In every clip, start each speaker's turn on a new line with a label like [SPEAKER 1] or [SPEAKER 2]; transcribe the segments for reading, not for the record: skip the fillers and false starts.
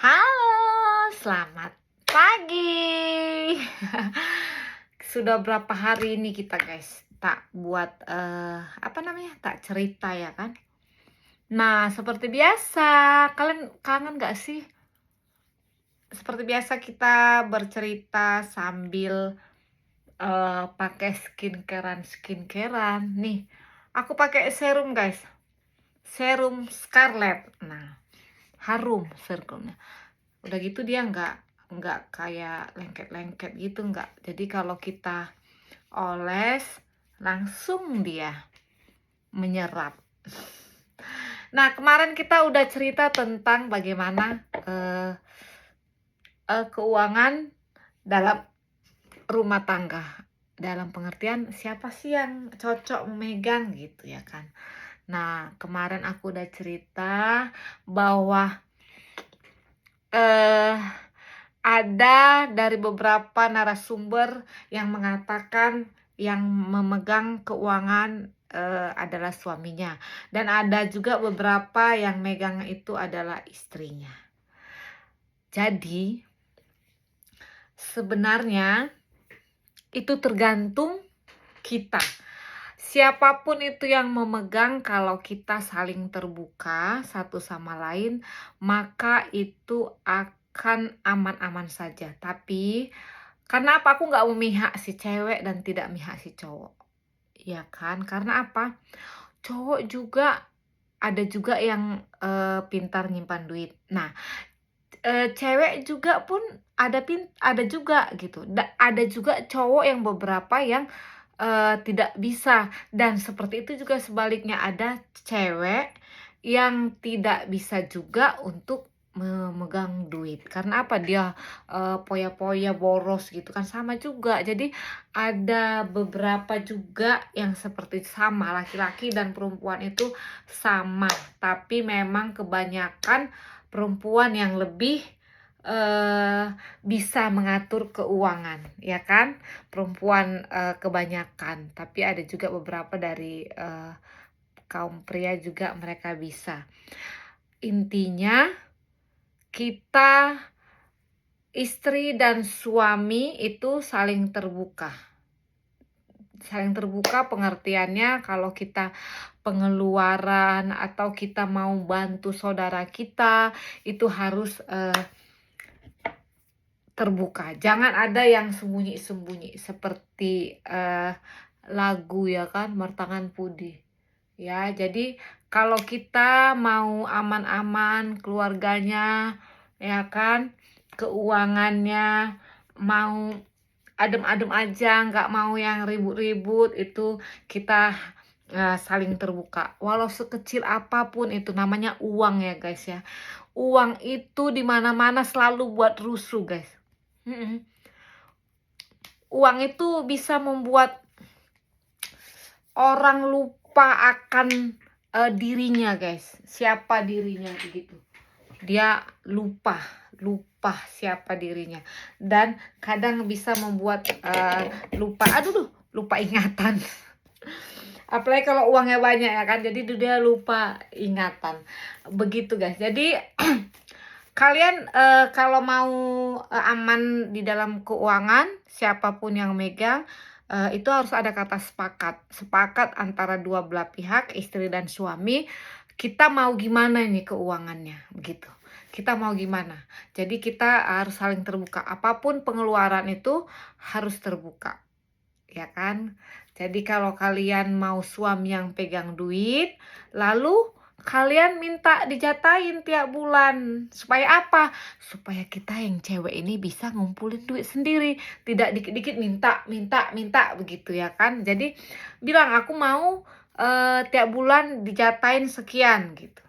[SPEAKER 1] Halo, selamat pagi. Sudah berapa hari ini kita guys tak buat tak cerita ya kan? Nah, seperti biasa, kalian kangen gak sih? Seperti biasa kita bercerita sambil pakai skincarean. Nih, aku pakai serum guys, serum Scarlett. Nah, harum serumnya. Udah gitu dia nggak kayak lengket-lengket gitu, nggak. Jadi kalau kita oles langsung dia menyerap. Nah, kemarin kita udah cerita tentang bagaimana keuangan dalam rumah tangga. Dalam pengertian siapa sih yang cocok memegang gitu ya kan. Nah, kemarin aku udah cerita bahwa eh ada dari beberapa narasumber yang mengatakan yang memegang keuangan adalah suaminya, dan ada juga beberapa yang megang itu adalah istrinya. Jadi sebenarnya itu tergantung kita. Siapapun itu yang memegang, kalau kita saling terbuka satu sama lain, maka itu akan aman-aman saja. Tapi karena apa? Aku nggak memihak si cewek dan tidak memihak si cowok. Ya kan? Karena apa? Cowok juga ada juga yang pintar nyimpan duit. Nah, cewek juga pun ada juga gitu. Ada juga cowok yang beberapa yang tidak bisa, dan seperti itu juga sebaliknya, ada cewek yang tidak bisa juga untuk memegang duit. Karena apa? Dia poya-poya, boros gitu kan, sama juga. Jadi ada beberapa juga yang seperti sama, laki-laki dan perempuan itu sama. Tapi memang kebanyakan perempuan yang lebih bisa mengatur keuangan, ya kan? Perempuan kebanyakan, tapi ada juga beberapa dari kaum pria juga mereka bisa. Intinya kita, istri dan suami itu saling terbuka. Saling terbuka pengertiannya kalau kita pengeluaran atau kita mau bantu saudara kita, itu harus terbuka. Jangan ada yang sembunyi-sembunyi seperti lagu ya kan, Martangan Putih. Ya, jadi kalau kita mau aman-aman keluarganya, ya kan, keuangannya mau adem-adem aja, nggak mau yang ribut-ribut, itu kita saling terbuka. Walau sekecil apapun itu, namanya uang ya guys ya. Uang itu di mana-mana selalu buat rusuh guys. Uang itu bisa membuat orang lupa akan dirinya guys. Siapa dirinya begitu. Dia lupa siapa dirinya, dan kadang bisa membuat lupa ingatan. Apalagi kalau uangnya banyak ya kan, jadi dia lupa ingatan begitu guys. Jadi kalian kalau mau aman di dalam keuangan, siapapun yang megang, itu harus ada kata sepakat antara dua belah pihak, istri dan suami. Kita mau gimana nih keuangannya begitu, kita mau gimana. Jadi kita harus saling terbuka, apapun pengeluaran itu harus terbuka, ya kan. Jadi kalau kalian mau suami yang pegang duit, lalu kalian minta dijatahin tiap bulan. Supaya apa? Supaya kita yang cewek ini bisa ngumpulin duit sendiri, tidak dikit-dikit minta begitu ya kan. Jadi bilang, aku mau tiap bulan dijatahin sekian gitu.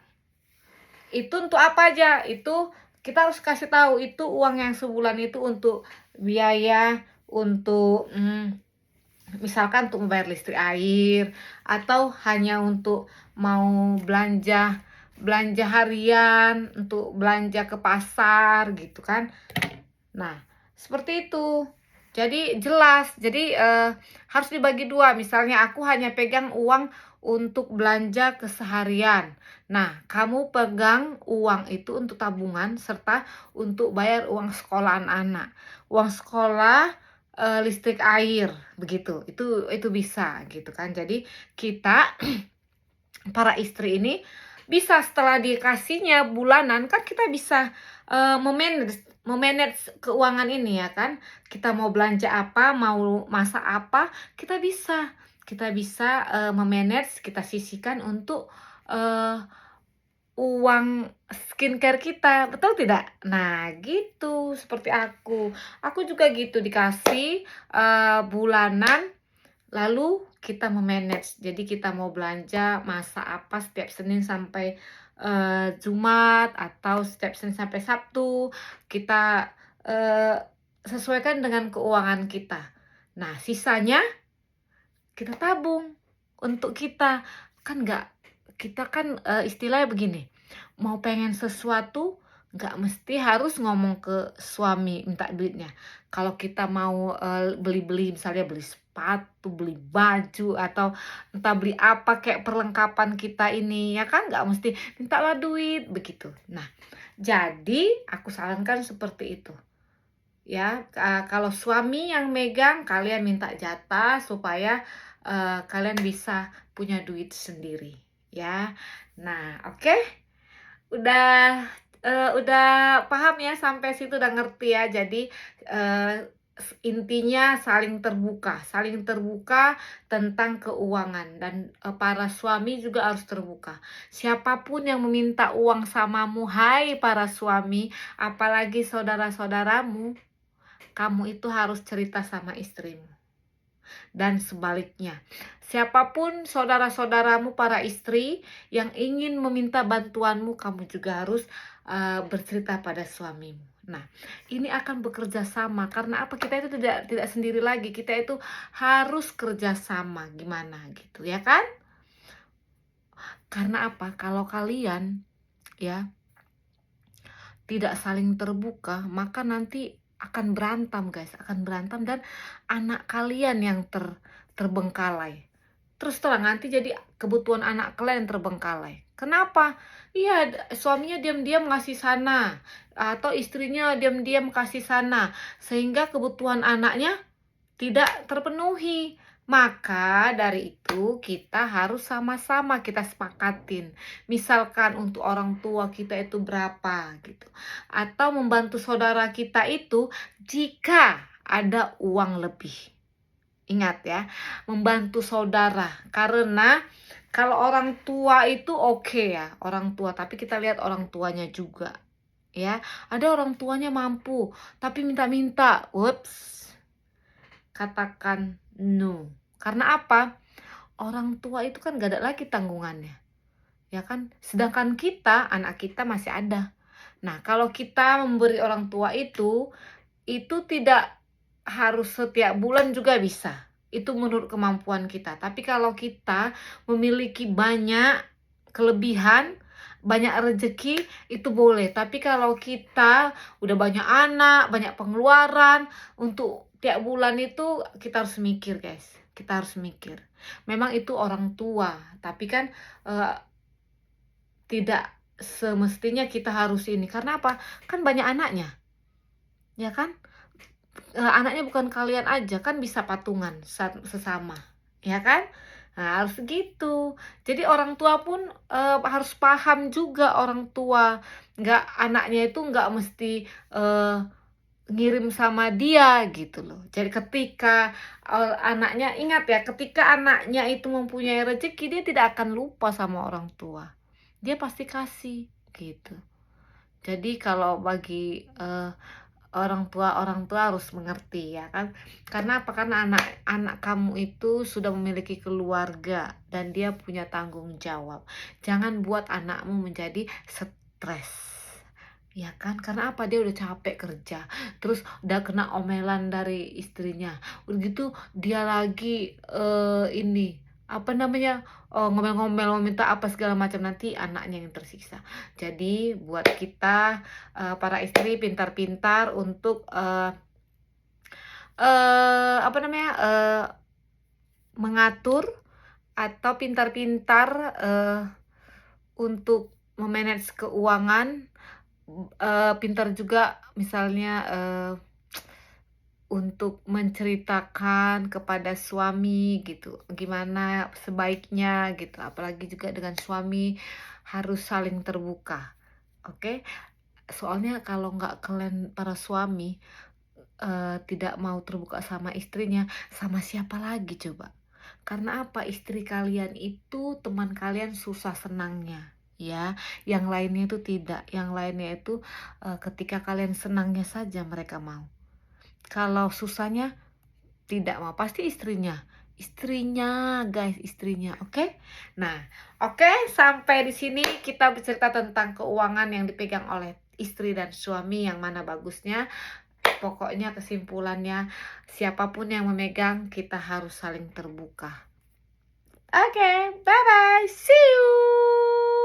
[SPEAKER 1] Itu untuk apa aja? Itu kita harus kasih tahu, itu uang yang sebulan itu untuk biaya, untuk misalkan untuk membayar listrik, air, atau hanya untuk mau belanja harian, untuk belanja ke pasar gitu kan. Nah, seperti itu. Jadi jelas, jadi harus dibagi dua. Misalnya aku hanya pegang uang untuk belanja keseharian. Nah, kamu pegang uang itu untuk tabungan serta untuk bayar uang sekolah anak-anak. Uang sekolah, listrik, air, begitu. Itu bisa gitu kan. Jadi kita para istri ini bisa setelah dikasihnya bulanan kan kita bisa memanage keuangan ini ya kan. Kita mau belanja apa, mau masak apa, kita bisa memanage, kita sisihkan untuk uang skincare kita, betul tidak? Nah, gitu seperti aku. Aku juga gitu dikasih bulanan. Lalu kita memanage, jadi kita mau belanja masak apa setiap Senin sampai Jumat atau setiap Senin sampai Sabtu, kita sesuaikan dengan keuangan kita. Nah, sisanya kita tabung untuk kita. Kan nggak, kita kan istilahnya begini, mau pengen sesuatu nggak mesti harus ngomong ke suami minta duitnya. Kalau kita mau beli-beli, misalnya beli sepatu, beli baju, atau entah beli apa kayak perlengkapan kita ini, ya kan nggak mesti mintalah duit begitu. Nah, jadi aku sarankan seperti itu. Ya, kalau suami yang megang, kalian minta jatah supaya kalian bisa punya duit sendiri, ya. Nah, oke. Udah paham ya, sampai situ udah ngerti ya. Jadi intinya saling terbuka tentang keuangan, dan para suami juga harus terbuka. Siapapun yang meminta uang samamu, hai para suami, apalagi saudara-saudaramu, kamu itu harus cerita sama istrimu. Dan sebaliknya, siapapun saudara-saudaramu para istri yang ingin meminta bantuanmu, kamu juga harus bercerita pada suamimu. Nah, ini akan bekerja sama, karena apa? Kita itu tidak sendiri lagi, kita itu harus kerja sama, gimana gitu ya kan? Karena apa? Kalau kalian ya tidak saling terbuka, maka nanti akan berantem guys, akan berantem, dan anak kalian yang terbengkalai. Terus terang nanti jadi kebutuhan anak kalian yang terbengkalai. Kenapa? Iya, suaminya diam-diam ngasih sana, atau istrinya diam-diam kasih sana, sehingga kebutuhan anaknya tidak terpenuhi. Maka dari itu kita harus sama-sama kita sepakatin. Misalkan untuk orang tua kita itu berapa gitu. Atau membantu saudara kita itu jika ada uang lebih. Ingat ya, membantu saudara. Karena kalau orang tua itu oke ya, orang tua, tapi kita lihat orang tuanya juga. Ya, ada orang tuanya mampu tapi minta-minta. Whoops. Katakan no. Karena apa? Orang tua itu kan gak ada lagi tanggungannya, ya kan? Sedangkan kita, anak kita masih ada. Nah, kalau kita memberi orang tua itu tidak harus setiap bulan juga bisa. Itu menurut kemampuan kita. Tapi kalau kita memiliki banyak kelebihan, banyak rezeki, itu boleh. Tapi kalau kita udah banyak anak, banyak pengeluaran, untuk tiap bulan itu kita harus mikir guys. Kita harus mikir. Memang itu orang tua, tapi kan tidak semestinya kita harus ini. Karena apa? Kan banyak anaknya, ya kan? Anaknya bukan kalian aja, kan bisa patungan sesama, ya kan? Nah, harus gitu. Jadi orang tua pun harus paham juga, orang tua. Anaknya itu nggak mesti ngirim sama dia gitu loh. Jadi ketika anaknya, ingat ya, ketika anaknya itu mempunyai rezeki, dia tidak akan lupa sama orang tua. Dia pasti kasih gitu. Jadi kalau bagi orang tua harus mengerti ya kan. Karena apa? Karena anak kamu itu sudah memiliki keluarga dan dia punya tanggung jawab. Jangan buat anakmu menjadi stres, ya kan? Karena apa? Dia udah capek kerja, terus udah kena omelan dari istrinya, udah gitu dia lagi ini apa namanya, ngomel-ngomel meminta apa segala macam, nanti anaknya yang tersiksa. Jadi buat kita para istri, pintar-pintar untuk apa namanya, mengatur atau pintar-pintar, untuk me-manage keuangan, pintar juga misalnya, untuk menceritakan kepada suami gitu, gimana sebaiknya gitu, apalagi juga dengan suami harus saling terbuka, oke? Soalnya kalau nggak kalian para suami, tidak mau terbuka sama istrinya, sama siapa lagi coba? Karena apa? Istri kalian itu teman kalian susah senangnya, ya. Yang lainnya itu tidak, yang lainnya itu, ketika kalian senangnya saja mereka mau. Kalau susahnya tidak mau, pasti istrinya. Istrinya, guys, istrinya, oke? Nah, oke, sampai di sini kita bercerita tentang keuangan yang dipegang oleh istri dan suami, yang mana bagusnya. Pokoknya kesimpulannya, siapapun yang memegang, kita harus saling terbuka. Oke, bye-bye, see you.